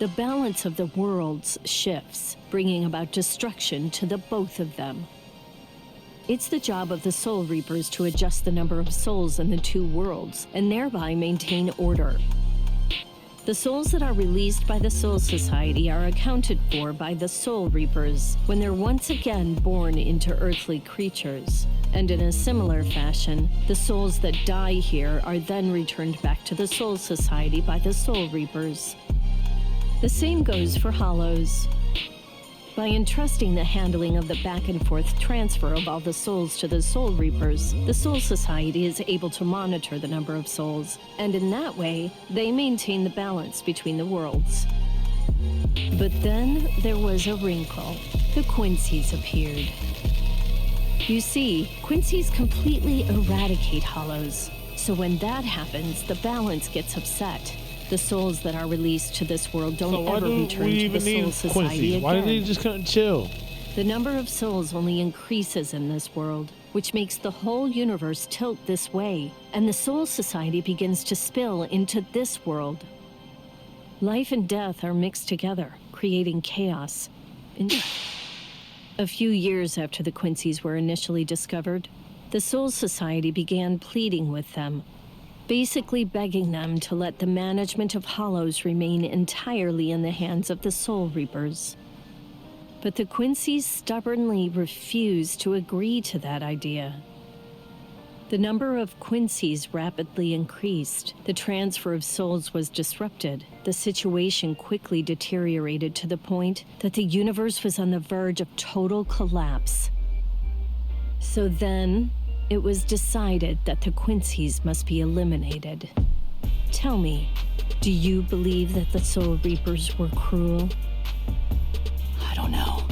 The balance of the worlds shifts, bringing about destruction to the both of them. It's the job of the Soul Reapers to adjust the number of souls in the two worlds and thereby maintain order. The souls that are released by the Soul Society are accounted for by the Soul Reapers when they're once again born into earthly creatures. And in a similar fashion, the souls that die here are then returned back to the Soul Society by the Soul Reapers. The same goes for Hollows. By entrusting the handling of the back-and-forth transfer of all the souls to the Soul Reapers, the Soul Society is able to monitor the number of souls, and in that way, they maintain the balance between the worlds. But then there was a wrinkle. The Quincy's appeared. You see, Quincy's completely eradicate Hollows, so when that happens, the balance gets upset. The souls that are released to this world don't ever return to the Soul Society again. Why didn't he just come and chill? The number of souls only increases in this world, which makes the whole universe tilt this way, and the Soul Society begins to spill into this world. Life and death are mixed together, creating chaos. A few years after the Quincy's were initially discovered, the Soul Society began pleading with them, basically begging them to let the management of Hollows remain entirely in the hands of the Soul Reapers. But the Quincy's stubbornly refused to agree to that idea. The number of Quincy's rapidly increased. The transfer of souls was disrupted. The situation quickly deteriorated to the point that the universe was on the verge of total collapse. So then, it was decided that the Quincy's must be eliminated. Tell me, do you believe that the Soul Reapers were cruel? I don't know.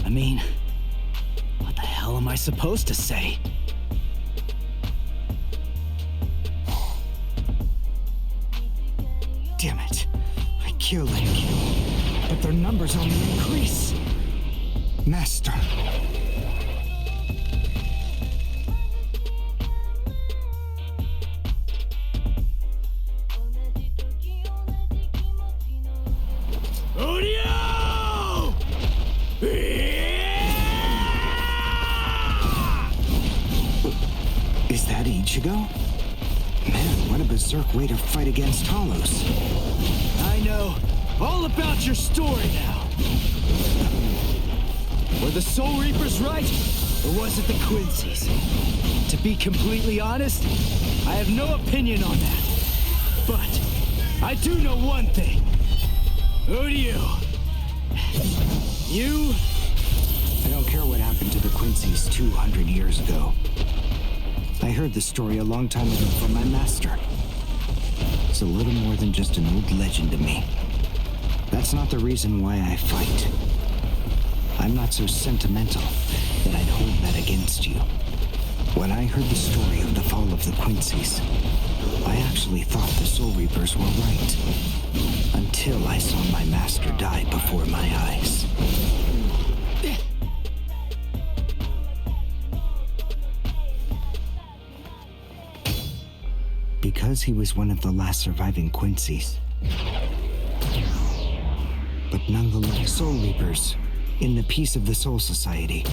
I mean, what the hell am I supposed to say? Damn it. I kill and kill, but their numbers only increase. Master. Is that Ichigo? Man, what a berserk way to fight against Hollows. I know all about your story now. Were the Soul Reapers right, or was it the Quincy's? To be completely honest, I have no opinion on that. But I do know one thing. Who do you? You? I don't care what happened to the Quincy's 200 years ago. I heard the story a long time ago from my master. It's a little more than just an old legend to me. That's not the reason why I fight. I'm not so sentimental that I'd hold that against you. When I heard the story of the fall of the Quincy's, I actually thought the Soul Reapers were right. Until I saw my master die before my eyes. Because he was one of the last surviving Quincy's. But nonetheless, Soul Reapers, in the peace of the Soul Society,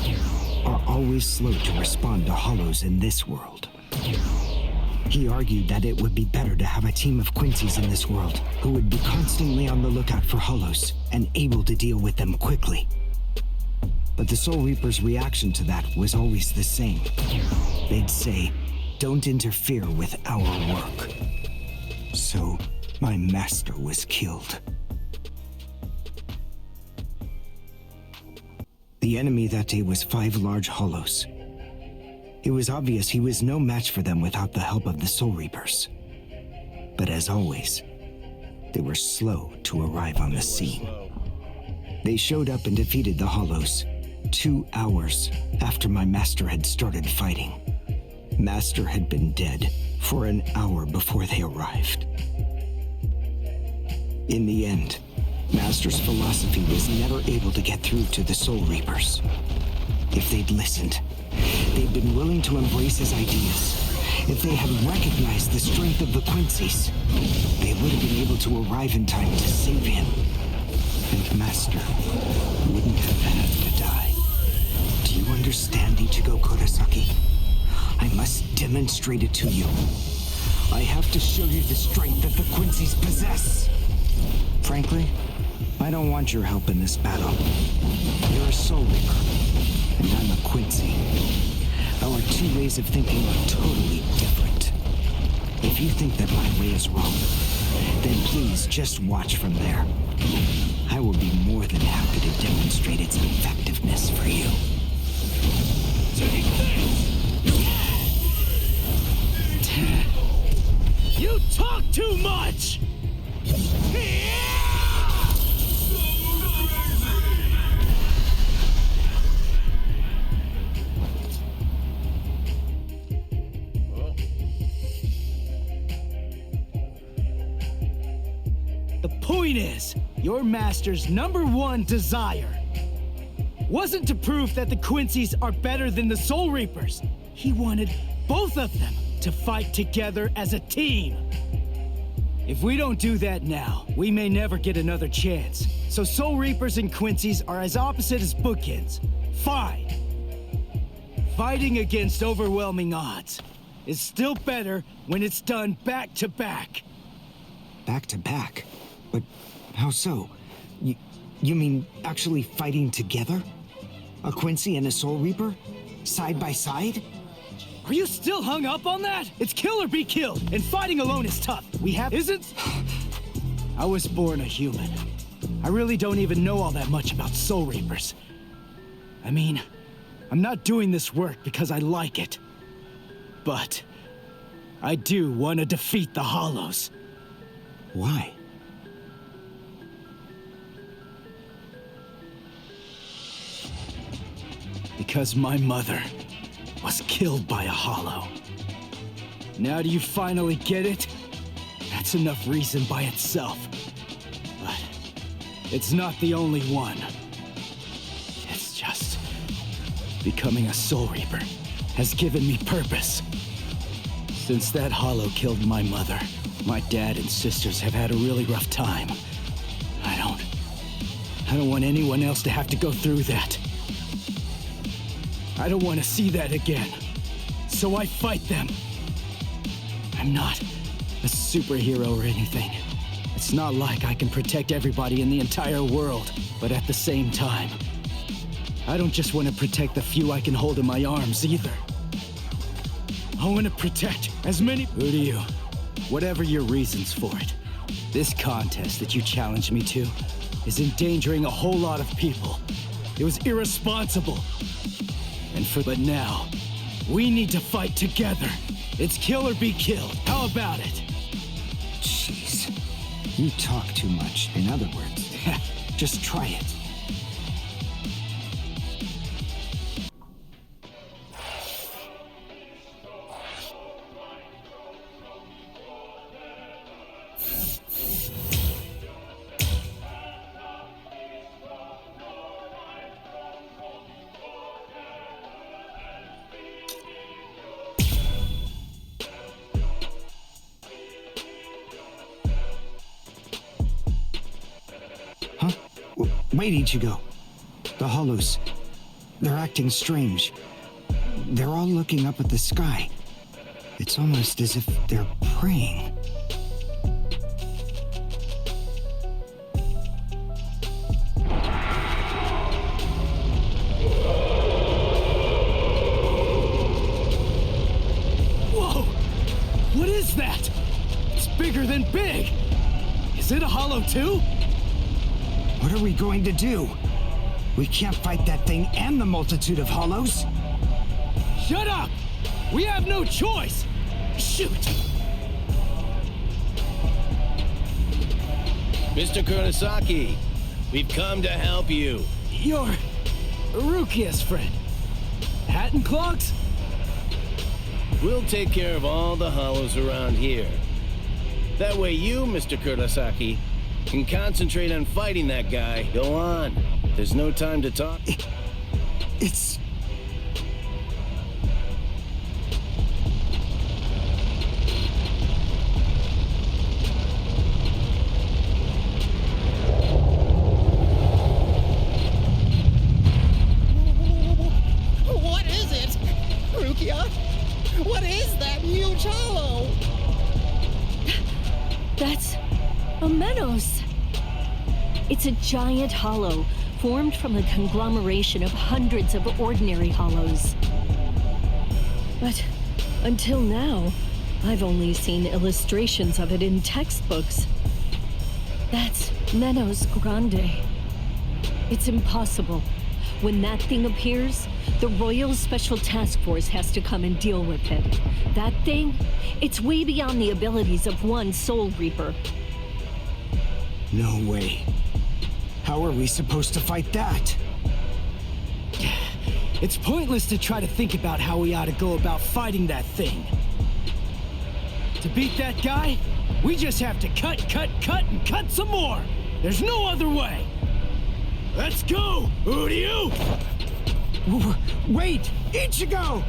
are always slow to respond to Hollows in this world. He argued that it would be better to have a team of Quincy's in this world who would be constantly on the lookout for Hollows and able to deal with them quickly. But the Soul Reapers' reaction to that was always the same. They'd say, "Don't interfere with our work." So, my master was killed. The enemy that day was 5 large Hollows. It was obvious he was no match for them without the help of the Soul Reapers. But as always, they were slow to arrive on the scene. They showed up and defeated the Hollows 2 hours after my master had started fighting. Master had been dead for an hour before they arrived. In the end, Master's philosophy was never able to get through to the Soul Reapers. If they'd listened, they'd been willing to embrace his ideas. If they had recognized the strength of the Quincy's, they would have been able to arrive in time to save him. demonstrate it to you. I have to show you the strength that the Quincy's possess. Frankly, I don't want your help in this battle. You're a Soul Reaper, and I'm a Quincy. Our two ways of thinking are totally different. If you think that my way is wrong, then please just watch from there. I will be more than happy to demonstrate its effectiveness for you. Take this! You talk too much! The point is, your master's #1 desire wasn't to prove that the Quincy's are better than the Soul Reapers. He wanted both of them to fight together as a team. If we don't do that now, we may never get another chance. So Soul Reapers and Quincy's are as opposite as bookends. Fine. Fighting against overwhelming odds is still better when it's done back to back. Back to back? But how so? You mean actually fighting together? A Quincy and a Soul Reaper? Side by side? Are you still hung up on that? It's kill or be killed, and fighting alone is tough. Isn't? I was born a human. I really don't even know all that much about Soul Reapers. I mean, I'm not doing this work because I like it. But I do want to defeat the Hollows. Why? Because my mother was killed by a Hollow. Now do you finally get it? That's enough reason by itself. But it's not the only one. It's just becoming a Soul Reaper has given me purpose. Since that Hollow killed my mother, my dad and sisters have had a really rough time. I don't want anyone else to have to go through that. I don't want to see that again. So I fight them. I'm not a superhero or anything. It's not like I can protect everybody in the entire world. But at the same time, I don't just want to protect the few I can hold in my arms either. I want to protect as many. Who do you? Whatever your reasons for it, this contest that you challenged me to is endangering a whole lot of people. It was irresponsible. But now, we need to fight together. It's kill or be killed. How about it? Jeez. You talk too much. In other words, just try it. Wait, Ichigo. The Hollows. They're acting strange. They're all looking up at the sky. It's almost as if they're praying. Whoa! What is that? It's bigger than big! Is it a Hollow too? What are we going to do? We can't fight that thing and the multitude of Hollows. Shut up! We have no choice! Shoot! Mr. Kurosaki, we've come to help you. You're Rukia's friend. Hat and clogs? We'll take care of all the Hollows around here. That way you, Mr. Kurosaki, can concentrate on fighting that guy. Go on. There's no time to talk. It's... What is it? Rukia? What is that? huge hollow! That's a Menos. It's a giant hollow formed from a conglomeration of hundreds of ordinary hollows. But until now, I've only seen illustrations of it in textbooks. That's Menos Grande. It's impossible. When that thing appears, the Royal Special Task Force has to come and deal with it. That thing, it's way beyond the abilities of one Soul Reaper. No way. How are we supposed to fight that? It's pointless to try to think about how we ought to go about fighting that thing. To beat that guy, we just have to cut, and cut some more. There's no other way. Let's go, Uryu! Wait! Ichigo!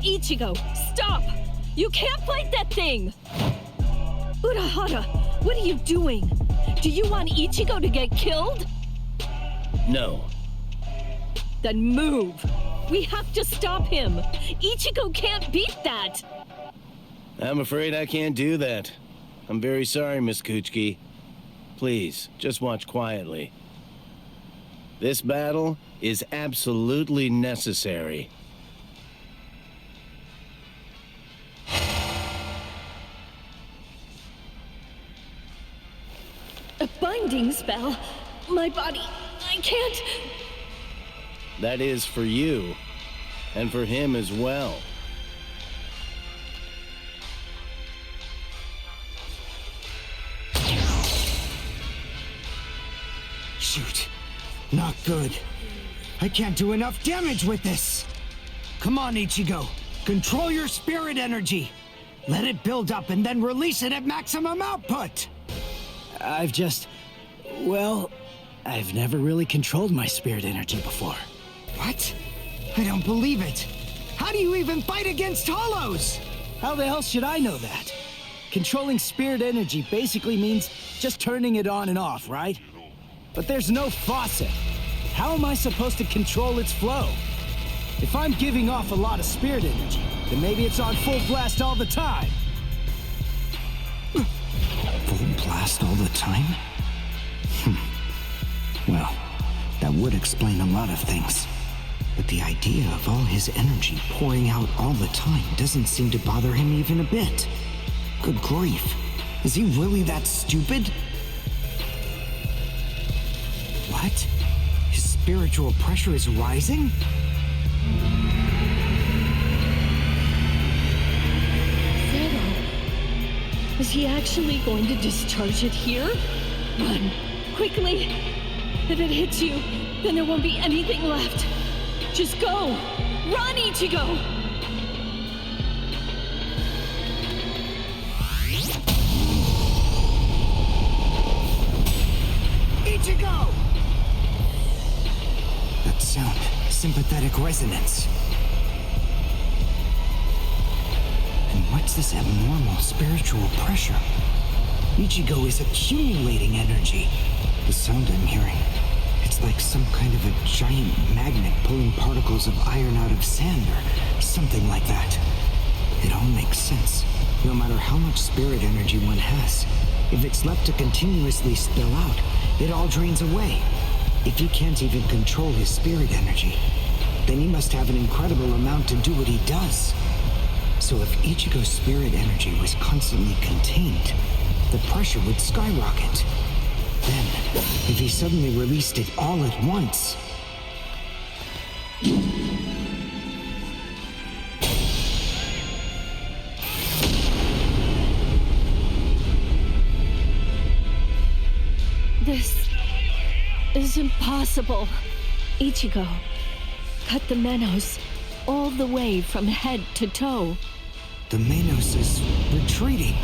Ichigo, stop! You can't fight that thing! Urahara, what are you doing? Do you want Ichigo to get killed? No. Then move! We have to stop him! Ichigo can't beat that! I'm afraid I can't do that. I'm very sorry, Miss Kuchiki. Please, just watch quietly. This battle is absolutely necessary. A binding spell? My body, I can't... That is for you, and for him as well. Shoot. Not good. I can't do enough damage with this. Come on, Ichigo. Control your spirit energy. Let it build up and then release it at maximum output. Well, I've never really controlled my spirit energy before. What? I don't believe it. How do you even fight against hollows? How the hell should I know that? Controlling spirit energy basically means just turning it on and off, right? But there's no faucet. How am I supposed to control its flow? If I'm giving off a lot of spirit energy, then maybe it's on full blast all the time. Full blast all the time? Well, that would explain a lot of things. But the idea of all his energy pouring out all the time doesn't seem to bother him even a bit. Good grief. Is he really that stupid? What? His spiritual pressure is rising? Zero. Is he actually going to discharge it here? Run! Quickly! If it hits you, then there won't be anything left. Just go! Run, Ichigo! Ichigo! That sound, sympathetic resonance. And what's this abnormal spiritual pressure? Ichigo is accumulating energy. The sound I'm hearing, it's like some kind of a giant magnet pulling particles of iron out of sand or something like that. It all makes sense. No matter how much spirit energy one has, if it's left to continuously spill out, it all drains away. If he can't even control his spirit energy, then he must have an incredible amount to do what he does. So if Ichigo's spirit energy was constantly contained, the pressure would skyrocket. Then, if he suddenly released it all at once... This is impossible. Ichigo, cut the Menos all the way from head to toe. The Menos is retreating.